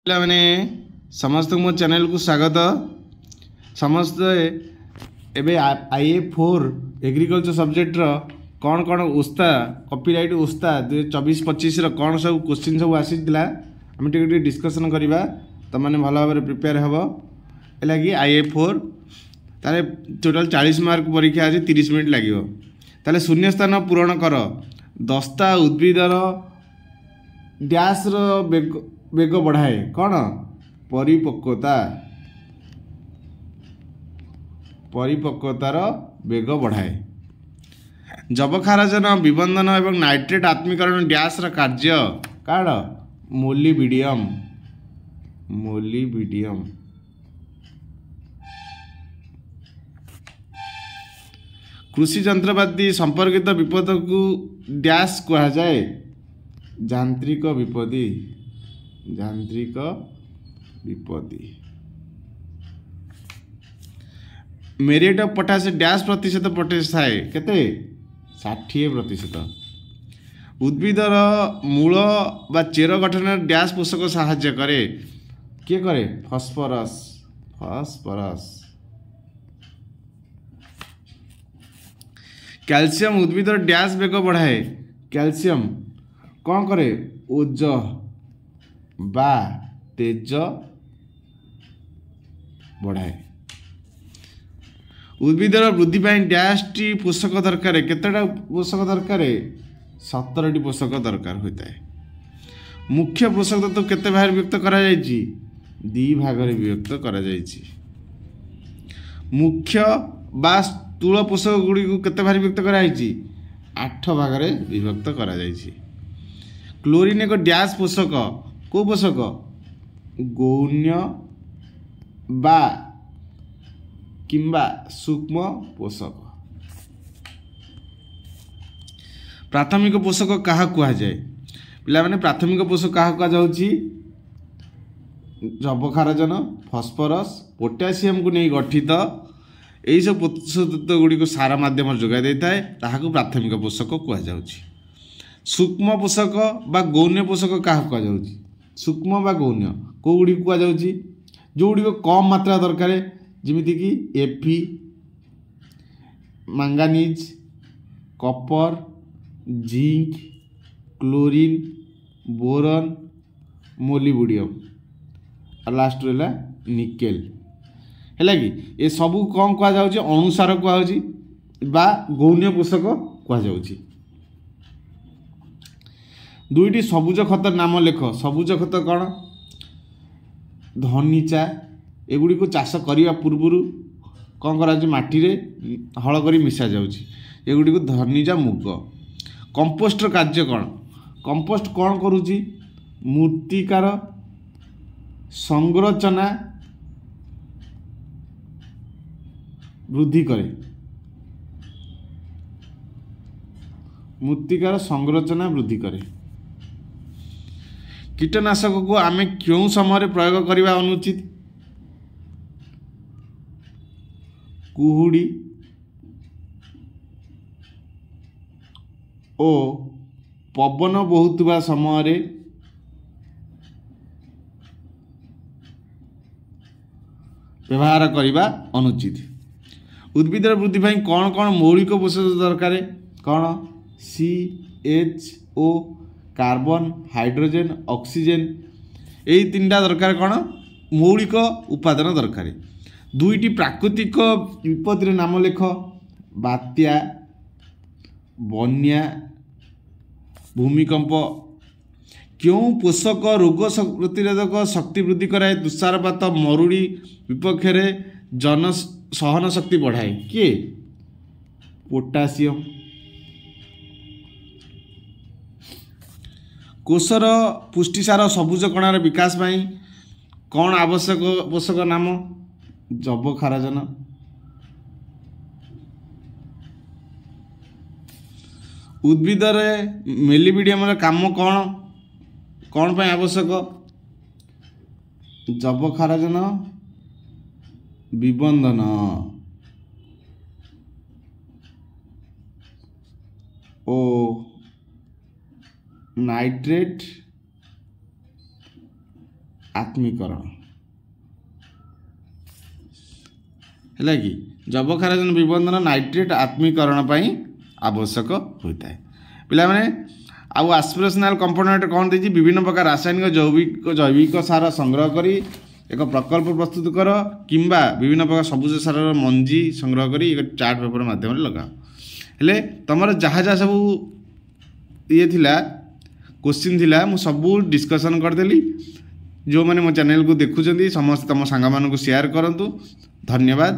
मैंने समस्त मो चैनल को स्वागत। समस्त एबे IA4 एग्रीकल्चर सब्जेक्ट कौन कौन उस्ता कॉपीराइट उस्ता 2024-25 कौन सब क्वेश्चन सब आसीला आम टे डिस्कसन करवा तो मैंने भल भाव प्रिपेयर हम है IA4 ताले टोटल 40 मार्क परीक्षा आज 30 मिनट लगे ताले शून्य स्थान पूरण कर दस्ता उद्भिदर डैश बेग बढ़ाए कौन परिपक्वतार बेग बढ़ाए जबखारजन विबंधन एवं नाइट्रेट आत्मीकरण डैश कार्य कार्ड मोलिबिडियम कृषि जंत्रपाति संपर्कित विपद को डैश कहा जाए यांत्रिक विपत्ति मेरिट ऑफ पोटास डैश प्रतिशत पोटास थाए केते 60%। उद्भिदर मूल बा चेर गठन डैश पोषक साहाय्य करे किए करे फॉस्फोरस कैल्शियम उद्भिदर डैश बेग बढ़ाए कैल्शियम कौन करे ओज बा तेज बढ़ाए उद्भिदर वृद्धि डैश टी पोषक दरकार केतेटा पोषक दरकार 17टी पोषक दरकार होता है। मुख्य पोषक तत्व केते भाग विभक्त करा जायछि 2 भाग रे विभक्त करा जायछि। मुख्य बा स्थूल पोषक गुडी को केते भाग विभक्त करा जायछि 8 भाग रे विभक्त करा जायछि। क्लोरीन एक डैश पोषक को पोषक गौण्य बा किंबा सूक्ष्म पोषक। प्राथमिक पोषक कहा कहा जाए पिला माने प्राथमिक पोषक कहा कहा जाउछि जबखारजन फॉस्फोरस पोटासियम को नहीं गठित यही सब पोषक तत्व गुडी को सार माध्यम जोगाई देता है ताहाको प्राथमिक पोषक कहा जाउछि। सूक्ष्म पोषक बा गौण्य पोषक क्या कहुच्छी सूक्ष्म बा गौण्य कौ गुड़ी कहुच्छी जो गुड़ी कम मात्रा दरकार जमीक एफी manganese copper zinc chlorine boron molybdenum और लास्ट रहा निकेल है कि ये सबू कौन कहुच्छी अणुसार कहुच्छी बा गौण्य पोषक कहुच्छी। दुईटी सबुज खत नाम लेख सबुज खत कौन धनीचा एगुड़ी को चाष करने पूर्व कौन कर माटी रे हल कर मिसा जागुड़ी को धनीचा मुग। कंपोस्ट कार्य कौन कंपोस्ट कौन करुच्ची मूर्तिकार संरचना वृद्धि करे मूर्तिकार संरचना वृद्धि करे। कीटनाशक को आमे क्यों समय प्रयोग करने अनुचित कुहुड़ी ओ पवन बहुतवा समय व्यवहार करने अनुचित। उद्भिदर वृद्धि भाई कौन कौन मौलिक पोषक दरकार कौन CHO कार्बन हाइड्रोजेन ऑक्सीजन यही 3टा दरकार कौन मौलिक उपादान दरकार। दुईटी प्राकृतिक विपत्तिर नाम लेख बात्या बन्या भूमिकंप। क्यों पोषक रोग प्रतिरोधक शक्ति वृद्धि कराए तुषारपात मरुड़ी विपक्ष जन सहन शक्ति बढ़ाए किए पोटासियम। कोषर पुष्टिसार सबुज कणार विकास पाई कौन आवश्यक पोषक नाम जबखारजन। उद्भिदर मेलिबिडियम काम कौन कौन पाई आवश्यक जबखारजन विबंधन ओ नाइट्रेट आत्मीकरण है कि जबक्षारजन विबंधन नाइट्रेट आत्मीकरण आवश्यक होता है पिला माने आउ एस्पिरेशनल कंपोनेंट कौन देछि विभिन्न प्रकार रासायनिक जैविक सार संग्रह करी एक प्रकल्प प्रस्तुत कर किंबा विभिन्न प्रकार सबुज सार मंजी संग्रह करी एक चार्ट पेपर माध्यम लगाओ हेले तुम जहाँ जहाँ सब ये थिला क्वेश्चन थिला मु सब डिस्कशन करदेली जो मैंने मो चैनल को देखुं समस्त तुम सांग मानू शेयर करंतु धन्यवाद।